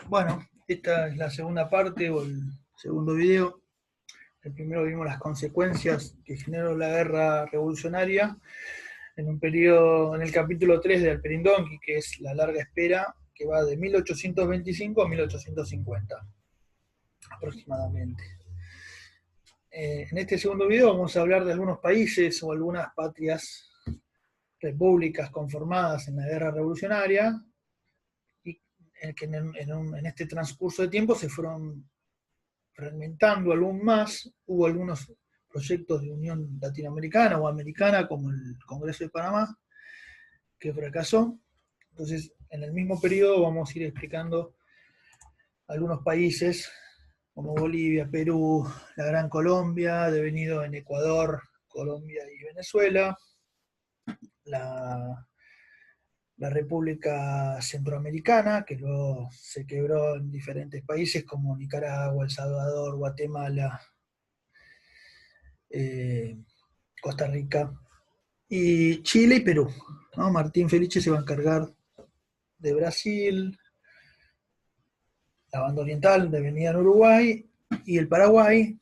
Bueno, esta es la segunda parte o el segundo video. El primero vimos las consecuencias que generó la guerra revolucionaria en un periodo, en el capítulo 3 de Alperindonkey, que es la larga espera que va de 1825 a 1850 aproximadamente. En este segundo video vamos a hablar de algunos países o algunas patrias, repúblicas conformadas en la guerra revolucionaria y que en este transcurso de tiempo se fueron fragmentando aún más. Hubo algunos proyectos de unión latinoamericana o americana, como el Congreso de Panamá, que fracasó. Entonces, en el mismo periodo vamos a ir explicando algunos países como Bolivia, Perú, la Gran Colombia, devenido en Ecuador, Colombia y Venezuela, la, la República Centroamericana, que luego se quebró en diferentes países como Nicaragua, El Salvador, Guatemala, eh, Costa Rica, y Chile y Perú, ¿no? Martín Felice se va a encargar de Brasil, la banda oriental de venida en Uruguay, y el Paraguay,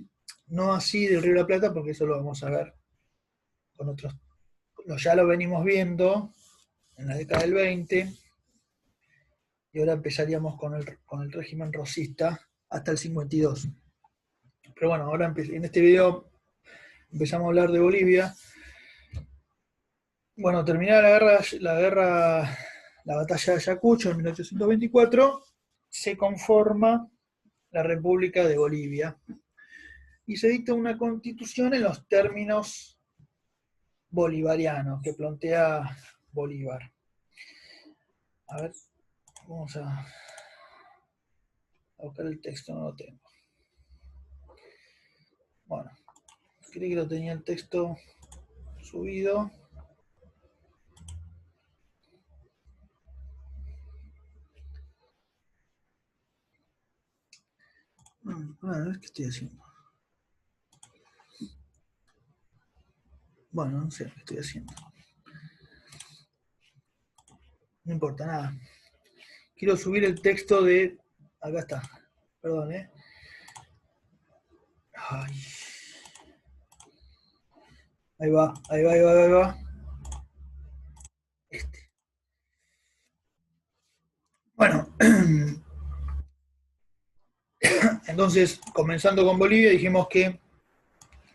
no así del Río de la Plata, porque eso lo vamos a ver con otros, ya lo venimos viendo en la década del 20, y ahora empezaríamos con el régimen rosista hasta el 52. Pero bueno, ahora en este video empezamos a hablar de Bolivia. Bueno, terminada la batalla de Ayacucho en 1824, se conforma la República de Bolivia y se dicta una constitución en los términos bolivarianos que plantea Bolívar. A ver, vamos a buscar el texto, no lo tengo. Bueno, creí que lo tenía el texto subido. A ver, ¿qué estoy haciendo? Bueno, no sé qué estoy haciendo. No importa, nada. Quiero subir el texto de... Acá está. Perdón, ¿eh? Ay. Ahí va, ahí va, ahí va, ahí va. Este. Bueno, entonces, comenzando con Bolivia, dijimos que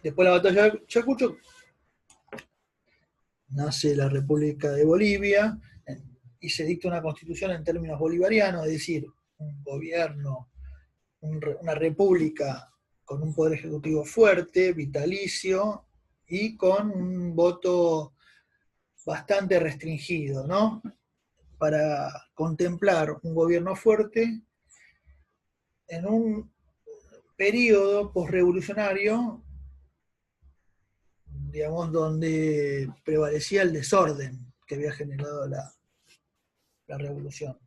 después de la batalla de Ayacucho nace la República de Bolivia y se dicta una constitución en términos bolivarianos, es decir, un gobierno, una república con un poder ejecutivo fuerte, vitalicio y con un voto bastante restringido, ¿no? Para contemplar un gobierno fuerte en un periodo posrevolucionario, digamos, donde prevalecía el desorden que había generado la revolución.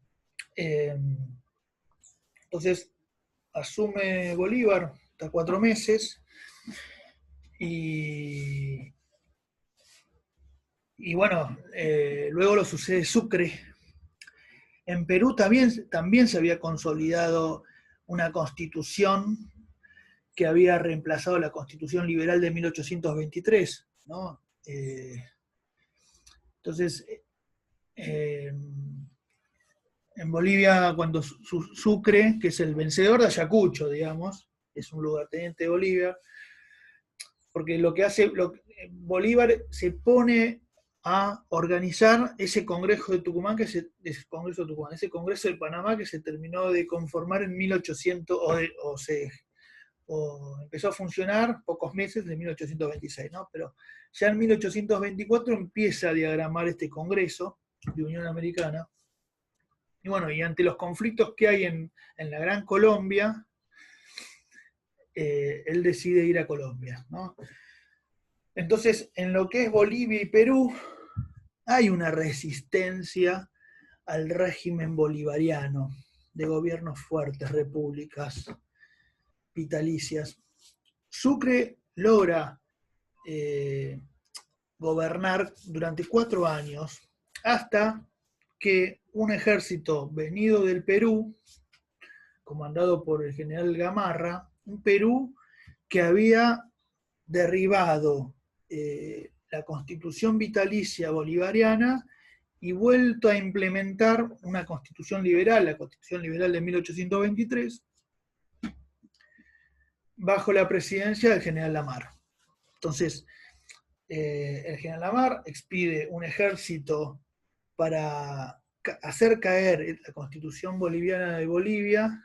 Entonces, asume Bolívar hasta 4 meses y bueno, luego lo sucede Sucre. En Perú también se había consolidado una constitución que había reemplazado la Constitución Liberal de 1823, ¿no? Entonces, en Bolivia, cuando Sucre, que es el vencedor de Ayacucho, digamos, es un lugarteniente de Bolivia, porque lo que hace, Bolívar se pone a organizar ese Congreso de Tucumán, ese Congreso de Panamá que se terminó de conformar en 1800, o empezó a funcionar pocos meses de 1826, ¿no? Pero ya en 1824 empieza a diagramar este Congreso de Unión Americana. Y bueno, y ante los conflictos que hay en la Gran Colombia, él decide ir a Colombia, ¿no? Entonces, en lo que es Bolivia y Perú, hay una resistencia al régimen bolivariano de gobiernos fuertes, repúblicas vitalicias. Sucre logra gobernar durante 4 años hasta que un ejército venido del Perú comandado por el general Gamarra, un Perú que había derribado la constitución vitalicia bolivariana y vuelto a implementar una constitución liberal, la constitución liberal de 1823, bajo la presidencia del general Lamar. Entonces, el general Lamar expide un ejército para hacer caer la constitución bolivariana de Bolivia,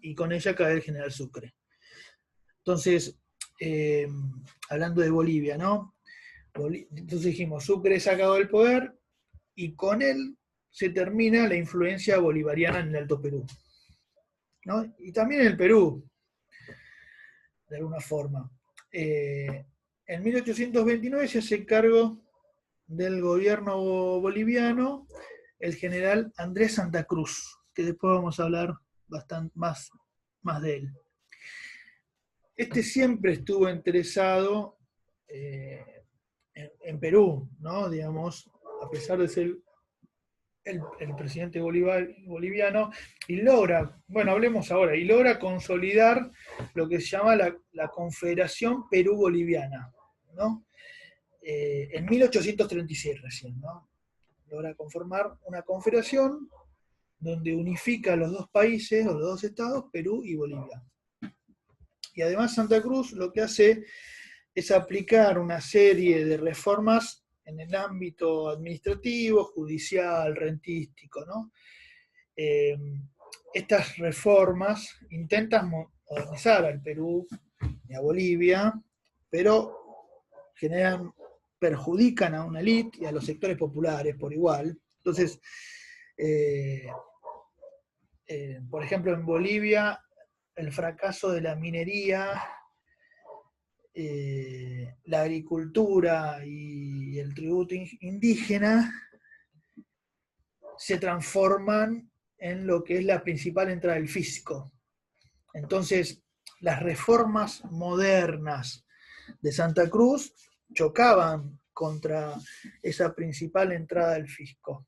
y con ella cae el general Sucre. Entonces, hablando de Bolivia, ¿no? Entonces dijimos, Sucre es sacado del poder y con él se termina la influencia bolivariana en el Alto Perú, ¿no? Y también en el Perú, de alguna forma. En 1829 se hace cargo del gobierno boliviano el general Andrés Santa Cruz, que después vamos a hablar bastante más de él. Este siempre estuvo interesado en Perú, ¿no? Digamos, a pesar de ser el presidente boliviano, y logra, bueno, hablemos ahora, y logra consolidar lo que se llama la Confederación Perú-Boliviana, ¿no? En 1836 recién, ¿no? Logra conformar una confederación donde unifica a los dos países, o los dos estados, Perú y Bolivia. Y además Santa Cruz lo que hace es aplicar una serie de reformas en el ámbito administrativo, judicial, rentístico, ¿no? Estas reformas intentan modernizar al Perú y a Bolivia, pero perjudican a una élite y a los sectores populares por igual. Entonces, por ejemplo, en Bolivia, el fracaso de la minería, la agricultura y el tributo indígena se transforman en lo que es la principal entrada del fisco. Entonces, las reformas modernas de Santa Cruz chocaban contra esa principal entrada del fisco.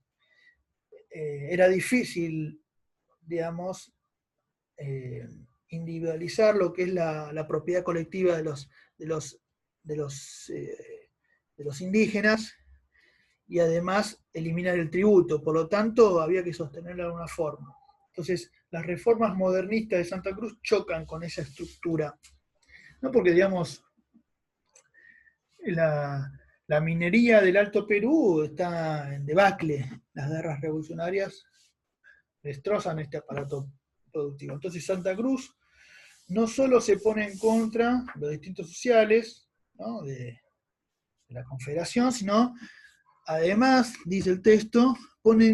Era difícil, digamos, individualizar lo que es la propiedad colectiva de los indígenas y además eliminar el tributo. Por lo tanto, había que sostenerlo de alguna forma. Entonces, las reformas modernistas de Santa Cruz chocan con esa estructura. No porque, digamos, la minería del Alto Perú está en debacle. Las guerras revolucionarias destrozan este aparato productivo. Entonces, Santa Cruz no solo se pone en contra de los distintos sociales, ¿no?, de la Confederación, sino además, dice el texto,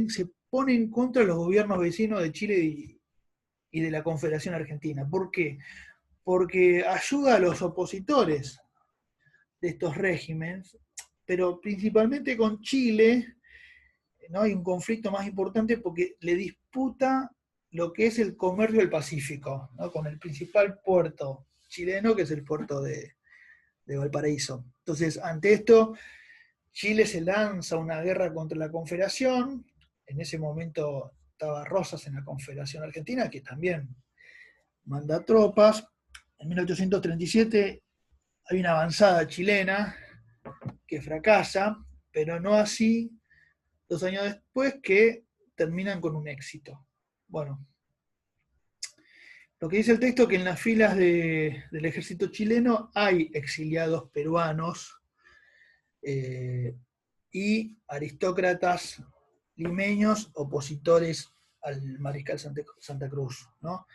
se pone en contra de los gobiernos vecinos de Chile y de la Confederación Argentina. ¿Por qué? Porque ayuda a los opositores de estos regímenes, pero principalmente con Chile, ¿no? Hay un conflicto más importante porque le disputa lo que es el comercio del Pacífico, ¿no?, con el principal puerto chileno, que es el puerto de Valparaíso. Entonces, ante esto, Chile se lanza una guerra contra la Confederación. En ese momento estaba Rosas en la Confederación Argentina, que también manda tropas. En 1837 hay una avanzada chilena que fracasa, pero no así 2 años después, que terminan con un éxito. Bueno, lo que dice el texto es que en las filas del ejército chileno hay exiliados peruanos y aristócratas limeños opositores al mariscal Santa Cruz, ¿no?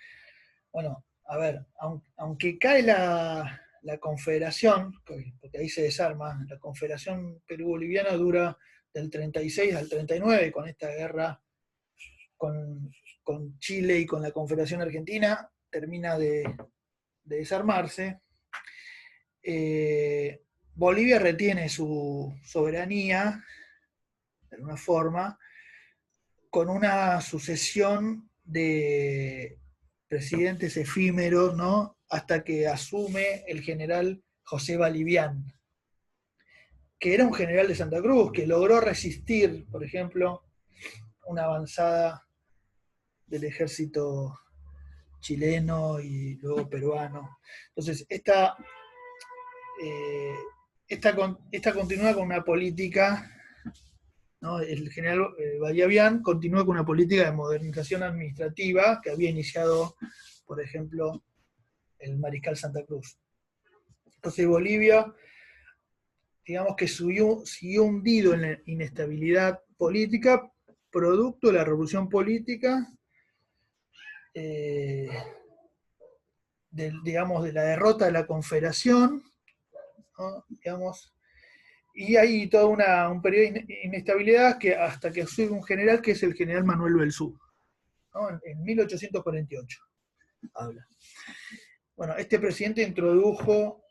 Bueno, a ver, aunque cae la Confederación, porque ahí se desarma, la Confederación Perú-Boliviana dura del 36 al 39, con esta guerra con Chile y con la Confederación Argentina, termina de desarmarse. Bolivia retiene su soberanía, de alguna forma, con una sucesión de presidentes efímeros, ¿no?, hasta que asume el general José Balivián, que era un general de Santa Cruz, que logró resistir, por ejemplo, una avanzada del ejército chileno y luego peruano. Entonces, esta continúa con una política, ¿no? El general Bayavián continúa con una política de modernización administrativa que había iniciado, por ejemplo, el mariscal Santa Cruz. Entonces Bolivia, digamos que siguió hundido en la inestabilidad política, producto de la revolución política, digamos, de la derrota de la Confederación, ¿no? Digamos, y hay todo un periodo de inestabilidad hasta que asume un general que es el general Manuel Belzú, ¿no? En 1848 habla. Bueno, este presidente introdujo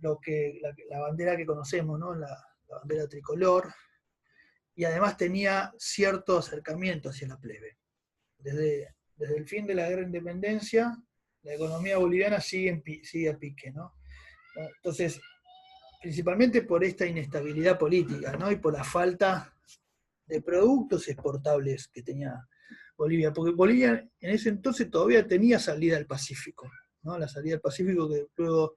la bandera que conocemos, ¿no? La bandera tricolor, y además tenía cierto acercamiento hacia la plebe. Desde el fin de la guerra de independencia, la economía boliviana sigue a pique, ¿no? Entonces, principalmente por esta inestabilidad política, ¿no? Y por la falta de productos exportables que tenía Bolivia, porque Bolivia en ese entonces todavía tenía salida al Pacífico, ¿no? La salida al Pacífico que luego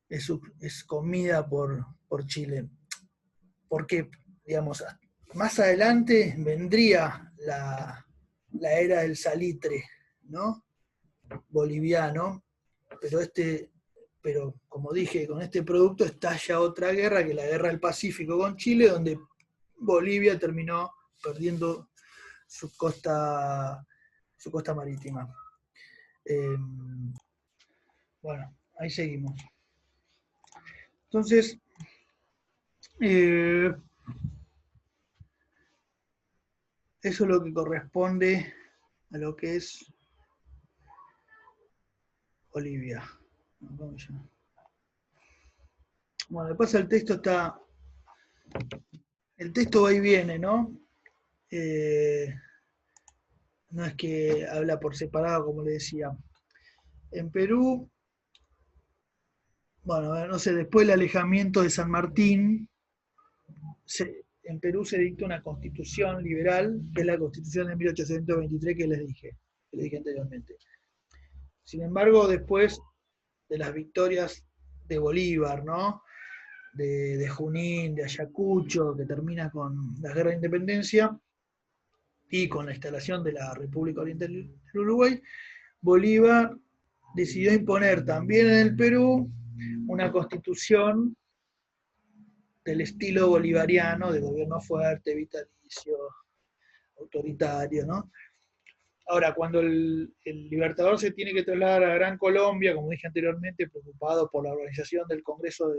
es comida por Chile. Porque, digamos, más adelante vendría la era del salitre, ¿no? Boliviano, pero como dije, con este producto estalla otra guerra, que es la guerra del Pacífico con Chile, donde Bolivia terminó perdiendo su costa marítima. Bueno, ahí seguimos. Entonces, eso es lo que corresponde a lo que es Bolivia. Bueno, después el texto va y viene, ¿no? No es que habla por separado, como le decía. En Perú, bueno, no sé, después del alejamiento de San Martín, en Perú se dicta una constitución liberal, que es la constitución de 1823 que les dije anteriormente. Sin embargo, después de las victorias de Bolívar, ¿no? De Junín, de Ayacucho, que termina con la guerra de independencia, y con la instalación de la República Oriental del Uruguay, Bolívar decidió imponer también en el Perú una constitución del estilo bolivariano, de gobierno fuerte, vitalicio, autoritario, ¿no? Ahora, cuando el Libertador se tiene que trasladar a Gran Colombia, como dije anteriormente, preocupado por la organización del Congreso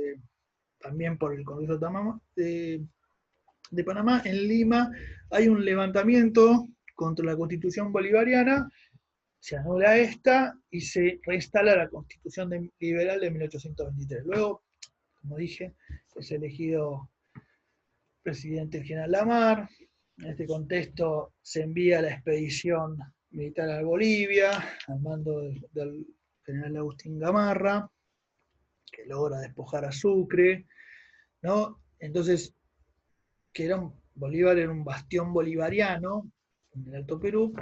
también por el Congreso de Panamá, en Lima hay un levantamiento contra la Constitución bolivariana, se anula esta y se reinstala la Constitución liberal de 1823. Luego, como dije, es elegido presidente el general Lamar. En este contexto se envía la expedición militar a Bolivia, al mando del general Agustín Gamarra, que logra despojar a Sucre, ¿no? Entonces, Bolívar era un bastión bolivariano en el Alto Perú,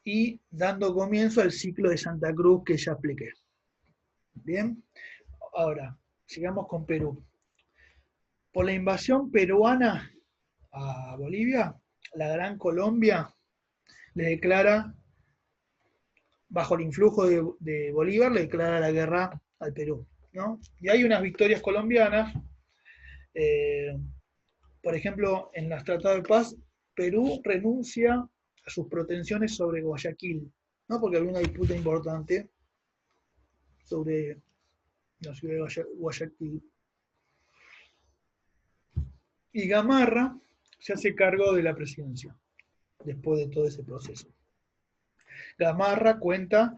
y dando comienzo al ciclo de Santa Cruz que ya expliqué. Bien, ahora, sigamos con Perú. Por la invasión peruana a Bolivia, la Gran Colombia le declara, bajo el influjo de Bolívar, le declara la guerra al Perú, ¿no? Y hay unas victorias colombianas, por ejemplo, en los tratados de paz, Perú renuncia a sus pretensiones sobre Guayaquil, ¿no? Porque había una disputa importante sobre la ciudad de Guayaquil. Y Gamarra se hace cargo de la presidencia después de todo ese proceso. Gamarra cuenta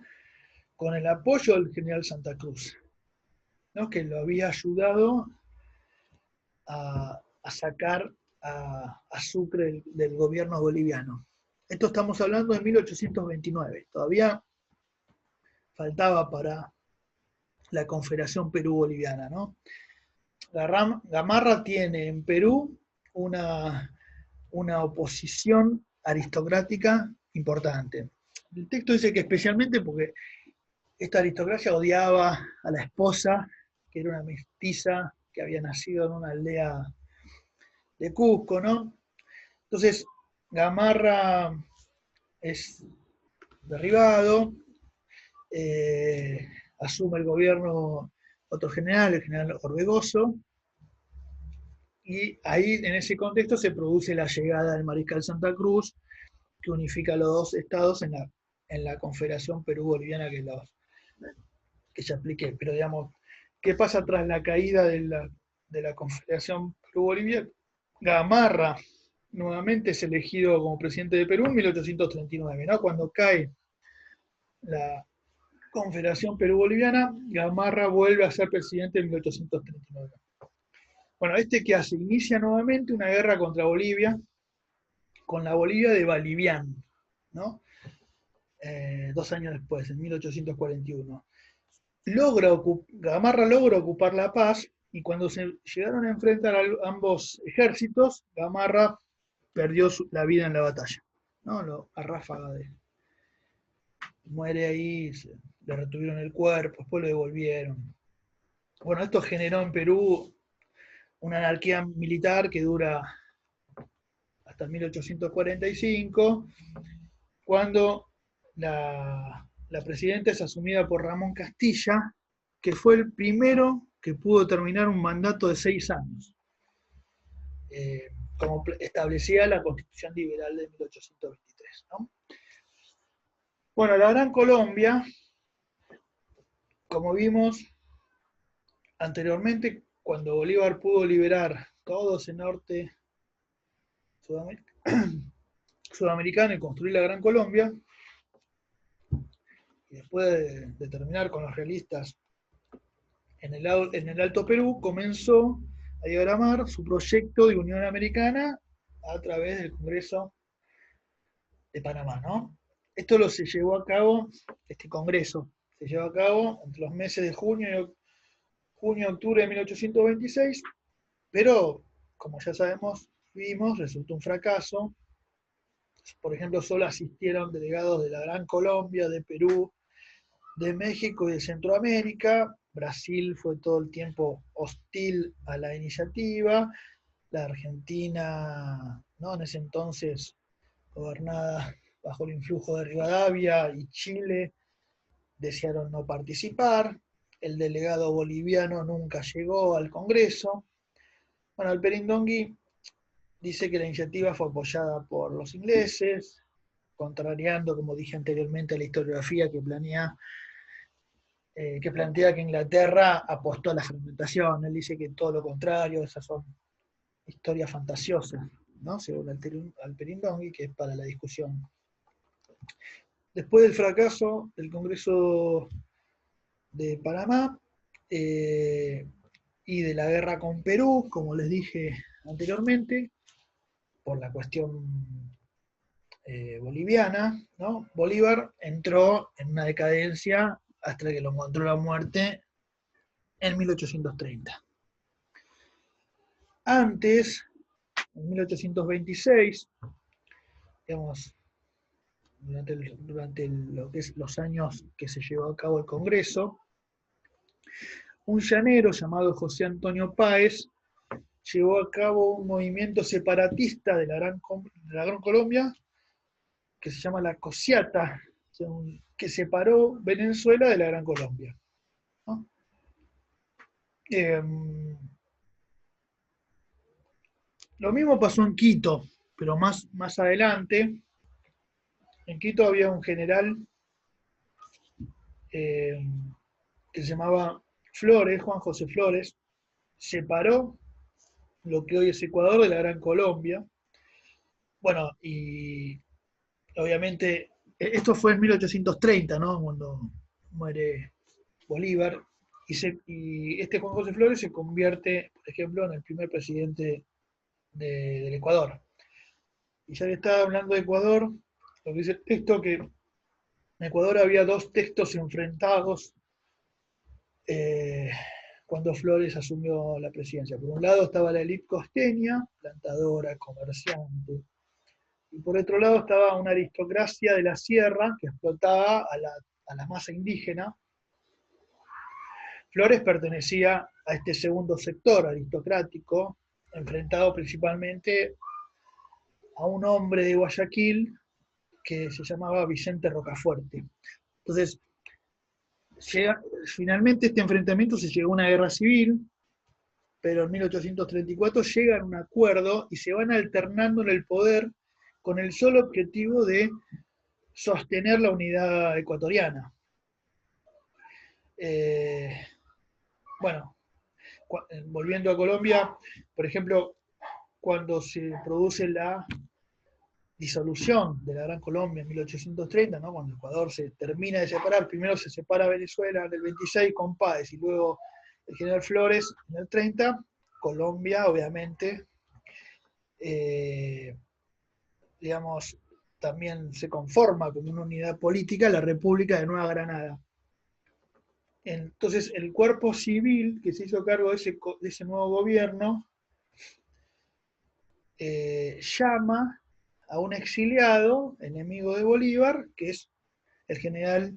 con el apoyo del general Santa Cruz, ¿no? Que lo había ayudado a sacar a Sucre del gobierno boliviano. Esto estamos hablando de 1829. Todavía faltaba para la Confederación Perú-Boliviana, ¿no? Gamarra tiene en Perú una oposición aristocrática importante. El texto dice que especialmente porque esta aristocracia odiaba a la esposa, que era una mestiza que había nacido en una aldea de Cusco, ¿no? Entonces, Gamarra es derribado, asume el gobierno otro general, el general Orbegoso, y ahí en ese contexto se produce la llegada del mariscal Santa Cruz, que unifica los dos estados en la Confederación Perú-Boliviana que ya expliqué. Pero digamos, ¿qué pasa tras la caída de la Confederación Perú-Boliviana? Gamarra nuevamente es elegido como presidente de Perú en 1839, ¿no? Cuando cae la Confederación Perú-Boliviana, Gamarra vuelve a ser presidente en 1839. Bueno, ¿qué hace? Inicia nuevamente una guerra contra Bolivia, con la Bolivia de Balivián, ¿no? 2 años después, en 1841. Gamarra logra ocupar La Paz, y cuando se llegaron a enfrentar a ambos ejércitos, Gamarra perdió la vida en la batalla, ¿no? A ráfaga muere ahí, le retuvieron el cuerpo, después lo devolvieron. Bueno, esto generó en Perú una anarquía militar que dura hasta 1845, cuando la presidenta es asumida por Ramón Castilla, que fue el primero que pudo terminar un mandato de 6 años, como establecía la Constitución Liberal de 1823, ¿no? Bueno, la Gran Colombia, como vimos anteriormente, cuando Bolívar pudo liberar todo ese norte sudamericano y construir la Gran Colombia, y después de terminar con los realistas en el Alto Perú, comenzó a diagramar su proyecto de Unión Americana a través del Congreso de Panamá, ¿no? Se llevó a cabo, este congreso se llevó a cabo entre los meses de junio y octubre de 1826, pero como ya vimos, resultó un fracaso. Por ejemplo, solo asistieron delegados de la Gran Colombia, de Perú, de México y de Centroamérica. Brasil fue todo el tiempo hostil a la iniciativa. La Argentina, ¿no?, en ese entonces gobernada bajo el influjo de Rivadavia, y Chile desearon no participar. El delegado boliviano nunca llegó al Congreso. Bueno, el Perindongui dice que la iniciativa fue apoyada por los ingleses, contrariando, como dije anteriormente, la historiografía que plantea que Inglaterra apostó a la fragmentación. Él dice que todo lo contrario, esas son historias fantasiosas, ¿no?, según Alperindongui, que es para la discusión. Después del fracaso del Congreso de Panamá y de la guerra con Perú, como les dije anteriormente, por la cuestión boliviana, ¿no?, Bolívar entró en una decadencia hasta que lo encontró la muerte en 1830. Antes, en 1826, digamos, durante lo que es los años que se llevó a cabo el Congreso, un llanero llamado José Antonio Páez llevó a cabo un movimiento separatista de la Gran Colombia, que se llama la Cociata, que separó Venezuela de la Gran Colombia, ¿no? Lo mismo pasó en Quito, pero más adelante. En Quito había un general que se llamaba Flores, Juan José Flores, separó lo que hoy es Ecuador de la Gran Colombia. Bueno, y obviamente esto fue en 1830, ¿no?, cuando muere Bolívar, y este Juan José Flores se convierte, por ejemplo, en el primer presidente del Ecuador. Y ya que estaba hablando de Ecuador, lo que dice el texto, que en Ecuador había 2 textos enfrentados cuando Flores asumió la presidencia. Por un lado estaba la élite costeña, plantadora, comerciante, y por otro lado estaba una aristocracia de la sierra que explotaba a la masa indígena. Flores pertenecía a este segundo sector aristocrático, enfrentado principalmente a un hombre de Guayaquil que se llamaba Vicente Rocafuerte. Entonces, finalmente este enfrentamiento se llegó a una guerra civil, pero en 1834 llegan a un acuerdo y se van alternando en el poder con el solo objetivo de sostener la unidad ecuatoriana. Bueno, volviendo a Colombia, por ejemplo, cuando se produce la disolución de la Gran Colombia en 1830, ¿no? Cuando Ecuador se termina de separar, primero se separa Venezuela en el 26 con Páez y luego el general Flores en el 30, Colombia obviamente, digamos, también se conforma como una unidad política la República de Nueva Granada. Entonces el cuerpo civil que se hizo cargo de ese nuevo gobierno llama a un exiliado, enemigo de Bolívar, que es el general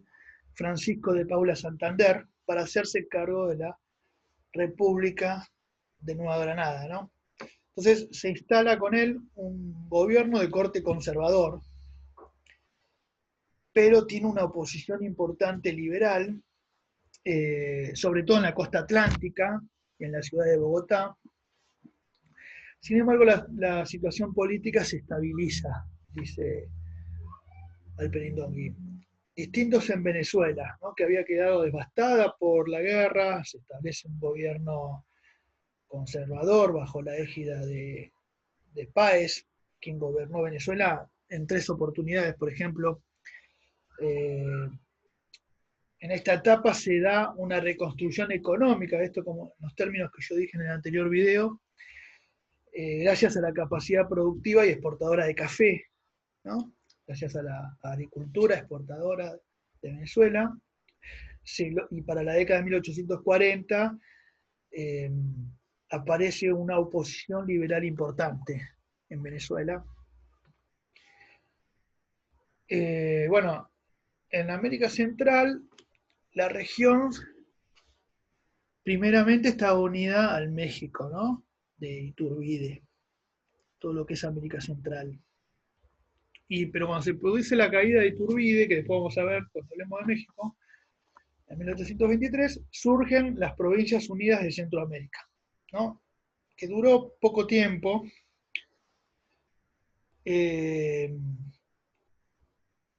Francisco de Paula Santander, para hacerse cargo de la República de Nueva Granada, ¿no? Entonces se instala con él un gobierno de corte conservador, pero tiene una oposición importante liberal, sobre todo en la costa atlántica y en la ciudad de Bogotá. Sin embargo, la situación política se estabiliza, dice Alperindongui. Distintos en Venezuela, ¿no? Que había quedado devastada por la guerra, se establece un gobierno conservador bajo la égida de Páez, quien gobernó Venezuela en 3 oportunidades, por ejemplo. En esta etapa se da una reconstrucción económica, esto como en los términos que yo dije en el anterior video, gracias a la capacidad productiva y exportadora de café, ¿no? Gracias a la agricultura exportadora de Venezuela, y para la década de 1840 aparece una oposición liberal importante en Venezuela. Bueno, en América Central, la región primeramente estaba unida al México, ¿no? De Iturbide, todo lo que es América Central. Pero cuando se produce la caída de Iturbide, que después vamos a ver cuando hablemos de México, en 1823 surgen las Provincias Unidas de Centroamérica, ¿no? Que duró poco tiempo,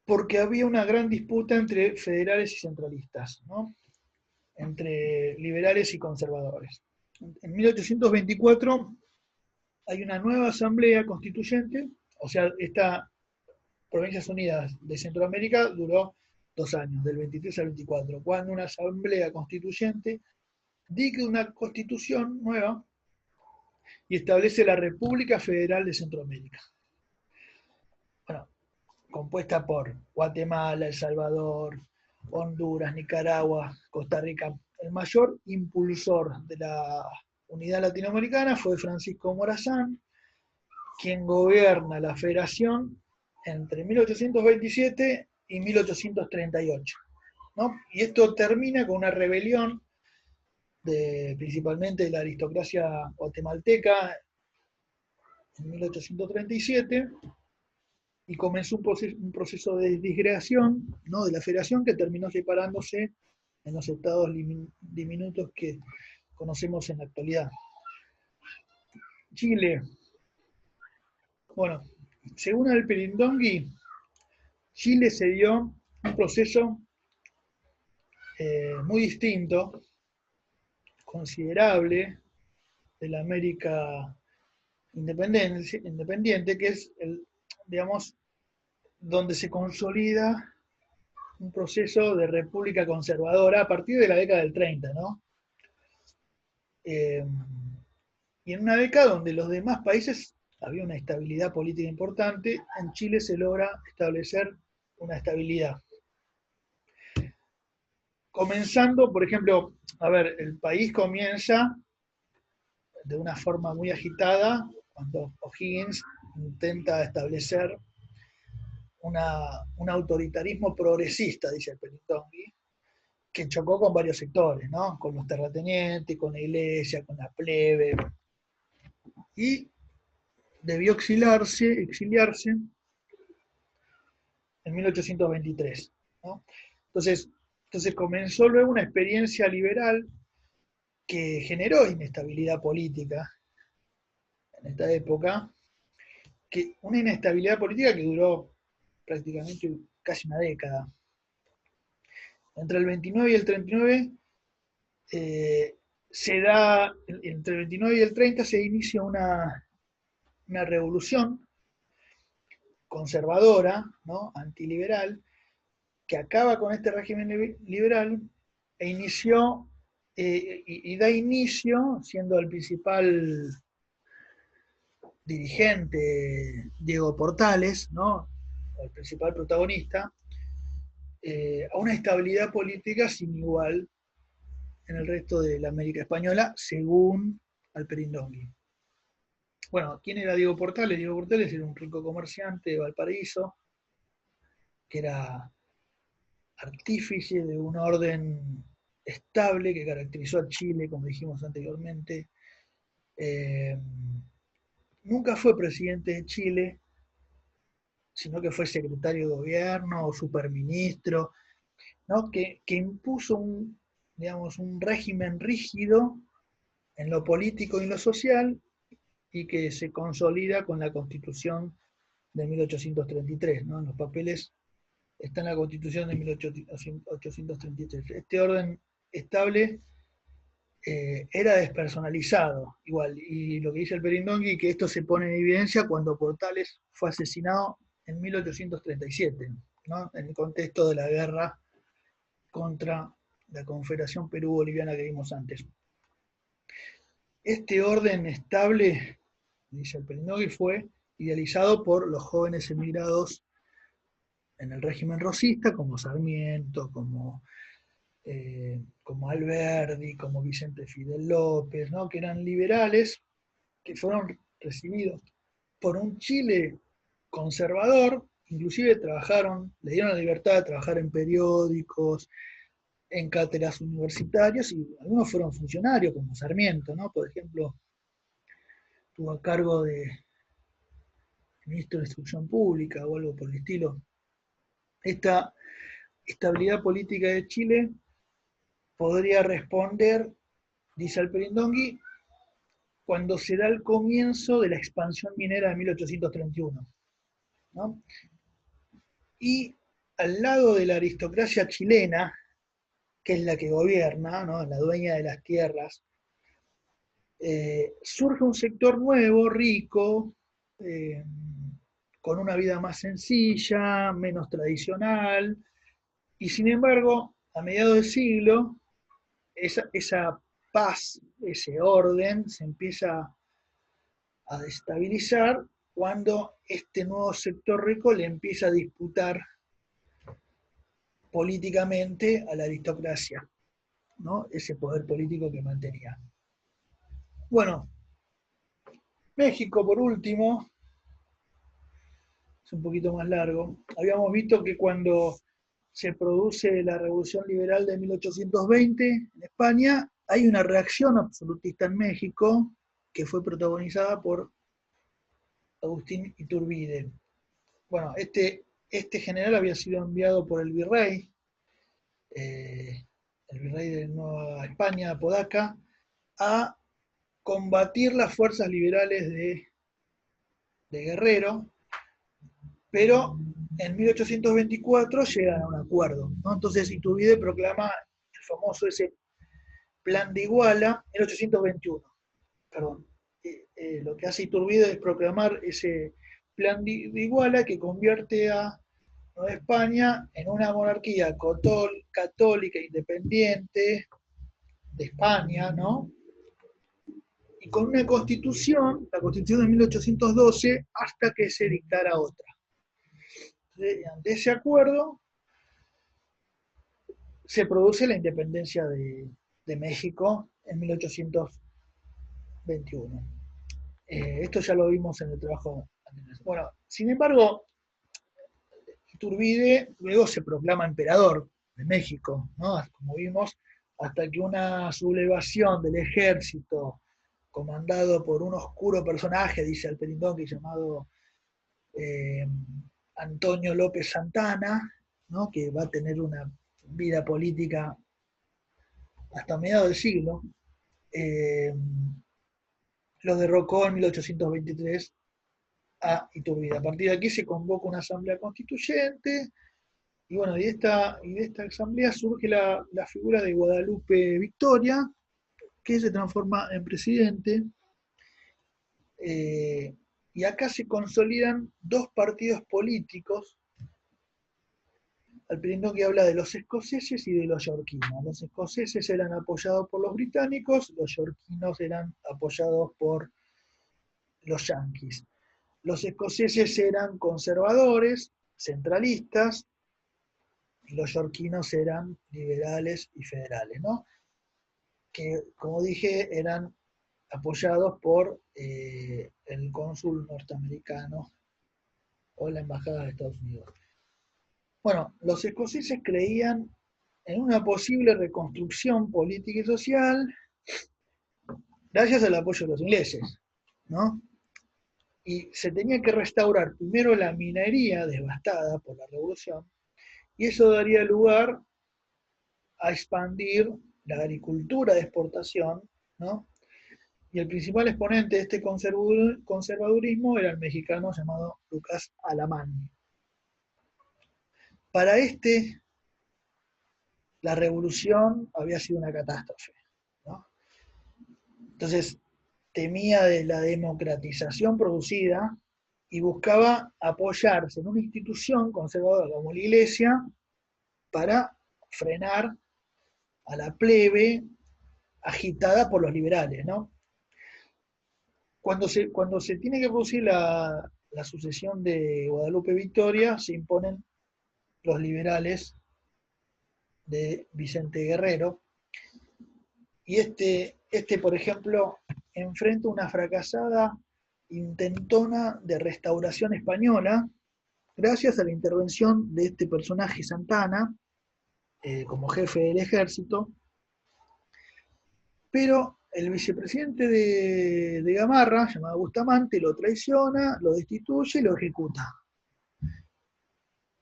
porque había una gran disputa entre federales y centralistas, ¿no? Entre liberales y conservadores. En 1824 hay una nueva asamblea constituyente, o sea, esta Provincias Unidas de Centroamérica duró 2 años, del 23 al 24, cuando una asamblea constituyente dicta una constitución nueva y establece la República Federal de Centroamérica. Bueno, compuesta por Guatemala, El Salvador, Honduras, Nicaragua, Costa Rica. El mayor impulsor de la unidad latinoamericana fue Francisco Morazán, quien gobierna la federación entre 1827 y 1838, ¿no? Y esto termina con una rebelión principalmente de la aristocracia guatemalteca en 1837, y comenzó un proceso de disgregación, ¿no? De la federación, que terminó separándose en los estados diminutos que conocemos en la actualidad. Chile. Bueno, según Alperindongui, Chile se dio un proceso muy distinto, considerable, de la América independiente, que es digamos, donde se consolida un proceso de república conservadora a partir de la década del 30, ¿no? Y en una década donde los demás países había una estabilidad política importante, en Chile se logra establecer una estabilidad. Comenzando, por ejemplo, a ver, el país comienza de una forma muy agitada cuando O'Higgins intenta establecer un autoritarismo progresista, dice el Pelindongui, que chocó con varios sectores, ¿no? Con los terratenientes, con la iglesia, con la plebe, y debió exiliarse en 1823, ¿no? Entonces comenzó luego una experiencia liberal que generó inestabilidad política en esta época, una inestabilidad política que duró prácticamente casi una década. Entre el 29 y el 39 entre el 29 y el 30 se inicia una revolución conservadora, ¿no? Antiliberal, que acaba con este régimen liberal e inició y da inicio, siendo el principal dirigente Diego Portales, ¿no? El principal protagonista, a una estabilidad política sin igual en el resto de la América Española, según Alperindongui. Bueno, ¿quién era Diego Portales? Diego Portales era un rico comerciante de Valparaíso, que era artífice de un orden estable que caracterizó a Chile, como dijimos anteriormente. Eh, Nunca fue presidente de Chile, sino que fue secretario de gobierno o superministro, ¿no? Que impuso digamos, un régimen rígido en lo político y en lo social y que se consolida con la Constitución de 1833, ¿no? En los papeles está en la Constitución de 1833. Este orden estable era despersonalizado, igual, y lo que dice el Perindongui, que esto se pone en evidencia cuando Portales fue asesinado en 1837, ¿no? En el contexto de la guerra contra la Confederación Perú-Boliviana que vimos antes. Este orden estable, dice el Perindongui, fue idealizado por los jóvenes emigrados en el régimen rosista, como Sarmiento, como Alberdi, como Vicente Fidel López, ¿no? Que eran liberales, que fueron recibidos por un Chile conservador, inclusive le dieron la libertad de trabajar en periódicos, en cátedras universitarias, y algunos fueron funcionarios, como Sarmiento, ¿no? Por ejemplo, estuvo a cargo de ministro de Instrucción Pública o algo por el estilo. Esta estabilidad política de Chile podría responder, dice Alperindongui, cuando se da el comienzo de la expansión minera de 1831, ¿no? Y al lado de la aristocracia chilena, que es la que gobierna, ¿no? La dueña de las tierras, surge un sector nuevo, rico, con una vida más sencilla, menos tradicional, y sin embargo, a mediados del siglo, esa paz, ese orden, se empieza a destabilizar cuando este nuevo sector rico le empieza a disputar políticamente a la aristocracia, ¿no? Ese poder político que mantenía. Bueno, México, por último, es un poquito más largo. Habíamos visto que cuando se produce la Revolución Liberal de 1820 en España, hay una reacción absolutista en México que fue protagonizada por Agustín Iturbide. Bueno, este general había sido enviado por el virrey de Nueva España, Apodaca, a combatir las fuerzas liberales de Guerrero, pero en 1824 llegan a un acuerdo, ¿no? Entonces Iturbide proclama el famoso ese plan de Iguala, 1821, perdón. Lo que hace Iturbide es proclamar ese plan de Iguala que convierte a Nueva España en una monarquía católica independiente de España, ¿no? Y con una constitución, la constitución de 1812, hasta que se dictara otra. Ante ese acuerdo se produce la independencia de México en 1821. Esto ya lo vimos en el trabajo Bueno, sin embargo, Iturbide luego se proclama emperador de México, ¿no? Como vimos, hasta que una sublevación del ejército comandado por un oscuro personaje, dice Alperindón, llamado eh, Antonio López Santana, ¿no? Que va a tener una vida política hasta mediados del siglo, eh, lo derrocó en 1823 a Iturbide. A partir de aquí se convoca una asamblea constituyente, y bueno, de esta asamblea surge la figura de Guadalupe Victoria, que se transforma en presidente, eh, y acá se consolidan dos partidos políticos, al primero que habla de los escoceses y de los yorquinos. Los escoceses eran apoyados por los británicos, los yorquinos eran apoyados por los yanquis. Los escoceses eran conservadores, centralistas, y los yorquinos eran liberales y federales, ¿no? Que, como dije, eran apoyados por el cónsul norteamericano o la embajada de Estados Unidos. Bueno, los escoceses creían en una posible reconstrucción política y social gracias al apoyo de los ingleses, ¿no? Y se tenía que restaurar primero la minería devastada por la revolución, y eso daría lugar a expandir la agricultura de exportación, ¿no? Y el principal exponente de este conservadurismo era el mexicano llamado Lucas Alamán. Para este, la revolución había sido una catástrofe, ¿no? Entonces, temía de la democratización producida y buscaba apoyarse en una institución conservadora como la Iglesia para frenar a la plebe agitada por los liberales, ¿no? Cuando se tiene que producir la sucesión de Guadalupe Victoria, se imponen los liberales de Vicente Guerrero, y por ejemplo, enfrenta una fracasada intentona de restauración española, gracias a la intervención de este personaje Santana, como jefe del ejército, pero el vicepresidente de Gamarra, llamado Bustamante, lo traiciona, lo destituye y lo ejecuta.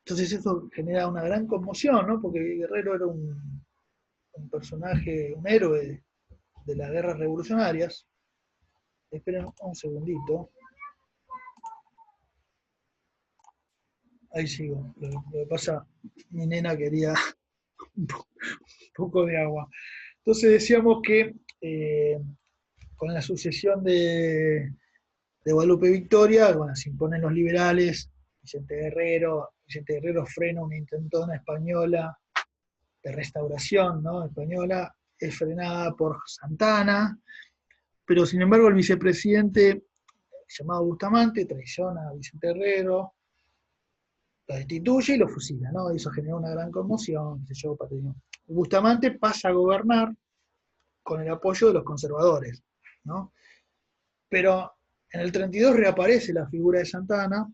Entonces eso genera una gran conmoción, ¿no? Porque Guerrero era un personaje, un héroe de las guerras revolucionarias. Esperen un segundito. Ahí sigo. Lo que pasa, mi nena quería un poco de agua. Entonces decíamos que con la sucesión de Guadalupe Victoria, bueno, se imponen los liberales, Vicente Guerrero frena una intentona española de restauración, ¿no? Española, es frenada por Santana, pero sin embargo el vicepresidente llamado Bustamante traiciona a Vicente Guerrero, lo destituye y lo fusila, ¿no? Eso generó una gran conmoción, se llevó patrimonio. Bustamante pasa a gobernar con el apoyo de los conservadores, ¿no? Pero en el 32 reaparece la figura de Santana,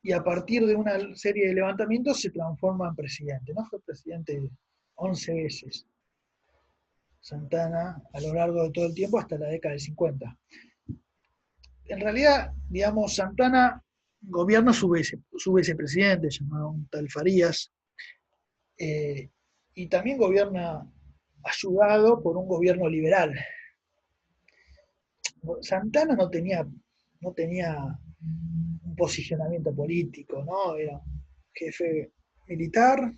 y a partir de una serie de levantamientos se transforma en presidente, ¿no? Fue presidente 11 veces Santana a lo largo de todo el tiempo hasta la década del 50. En realidad, digamos, Santana gobierna su vicepresidente, llamado un tal Farías, y también gobierna ayudado por un gobierno liberal. Santana no tenía un posicionamiento político, ¿no? Era un jefe militar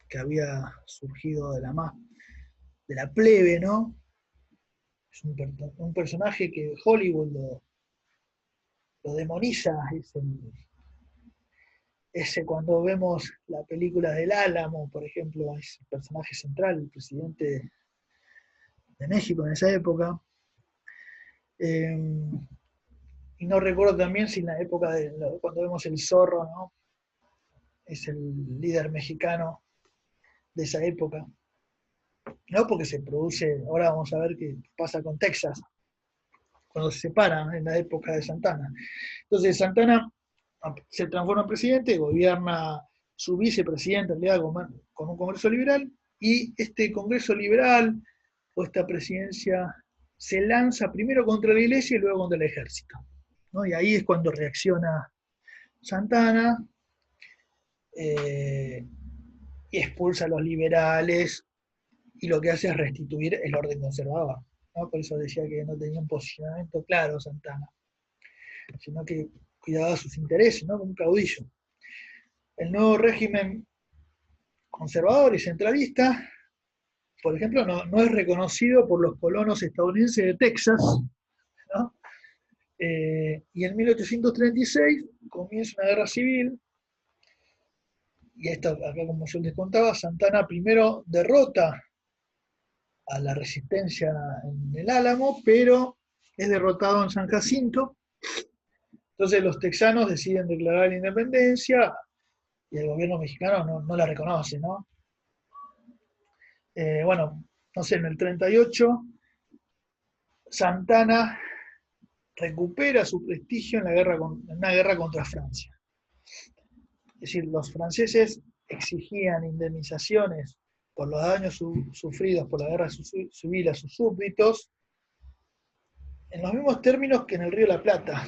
que había surgido de la plebe, ¿no? Es un personaje que Hollywood lo demoniza, ese cuando vemos la película del Álamo, por ejemplo, es el personaje central, el presidente de México en esa época. Y no recuerdo también si en la época cuando vemos el Zorro, ¿no? Es el líder mexicano de esa época, ¿no? Porque se produce, ahora vamos a ver qué pasa con Texas. cuando se separa en la época de Santana. Entonces Santana se transforma en presidente, gobierna su vicepresidente en realidad con un Congreso liberal, y este Congreso liberal o esta presidencia se lanza primero contra la iglesia y luego contra el ejército, ¿no? Y ahí es cuando reacciona Santana eh, y expulsa a los liberales, y lo que hace es restituir el orden conservador, ¿no? Por eso decía que no tenía un posicionamiento claro Santana, sino que cuidaba sus intereses, ¿no? Como un caudillo. El nuevo régimen conservador y centralista, por ejemplo, no es reconocido por los colonos estadounidenses de Texas, ¿no? Y en 1836 comienza una guerra civil, y esta, acá como yo les contaba, Santana primero derrota a la resistencia en el Álamo, pero es derrotado en San Jacinto. Entonces los texanos deciden declarar la independencia y el gobierno mexicano no la reconoce, ¿no? Bueno, no sé, en el 38 Santana recupera su prestigio en una guerra contra Francia. Es decir, los franceses exigían indemnizaciones por los daños sufridos por la guerra civil a sus súbditos, en los mismos términos que en el Río de la Plata,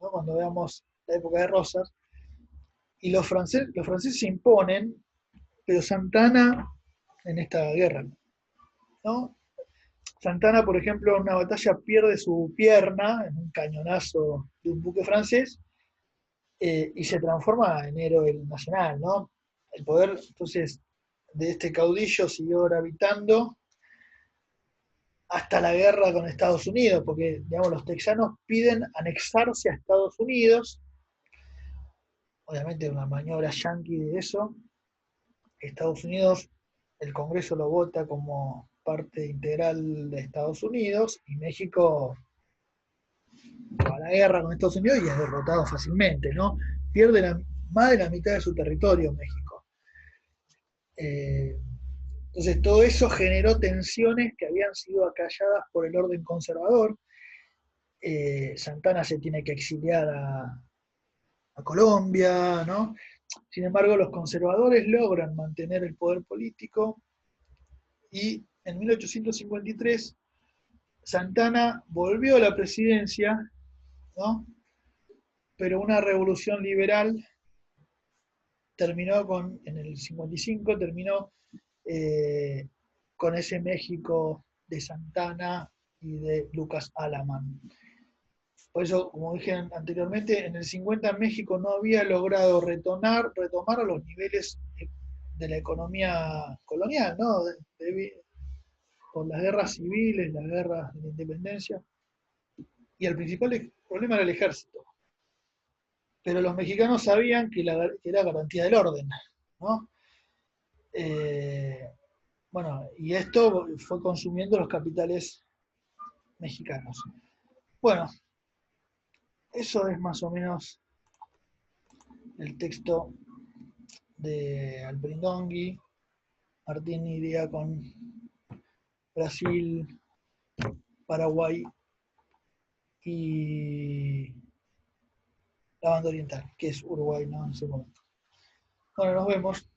¿no? Cuando veamos la época de Rosas, y los franceses se imponen, pero Santana en esta guerra, ¿no? Santana, por ejemplo, en una batalla pierde su pierna en un cañonazo de un buque francés, y se transforma en héroe nacional, ¿no? El poder, entonces, de este caudillo siguió gravitando hasta la guerra con Estados Unidos, porque, digamos, los texanos piden anexarse a Estados Unidos, obviamente una maniobra yanqui de eso. Estados Unidos, el Congreso lo vota como parte integral de Estados Unidos, y México va a la guerra con Estados Unidos y es derrotado fácilmente, ¿no? Pierde más de la mitad de su territorio México. Entonces todo eso generó tensiones que habían sido acalladas por el orden conservador. Santana se tiene que exiliar a Colombia, ¿no? Sin embargo, los conservadores logran mantener el poder político, y en 1853 Santana volvió a la presidencia, ¿no? Pero una revolución liberal terminó en el 55 terminó con ese México de Santana y de Lucas Alamán. Por eso, como dije anteriormente, en el 50 México no había logrado retomar a los niveles de la economía colonial, ¿no? Por las guerras civiles, las guerras de la independencia, y el principal problema era el ejército. Pero los mexicanos sabían que era garantía del orden, ¿no? Bueno, y esto fue consumiendo los capitales mexicanos. Bueno, eso es más o menos el texto de Albrindongui. Martín iría con Brasil, Paraguay y la banda oriental, que es Uruguay, ¿no? En ese momento. Bueno, nos vemos.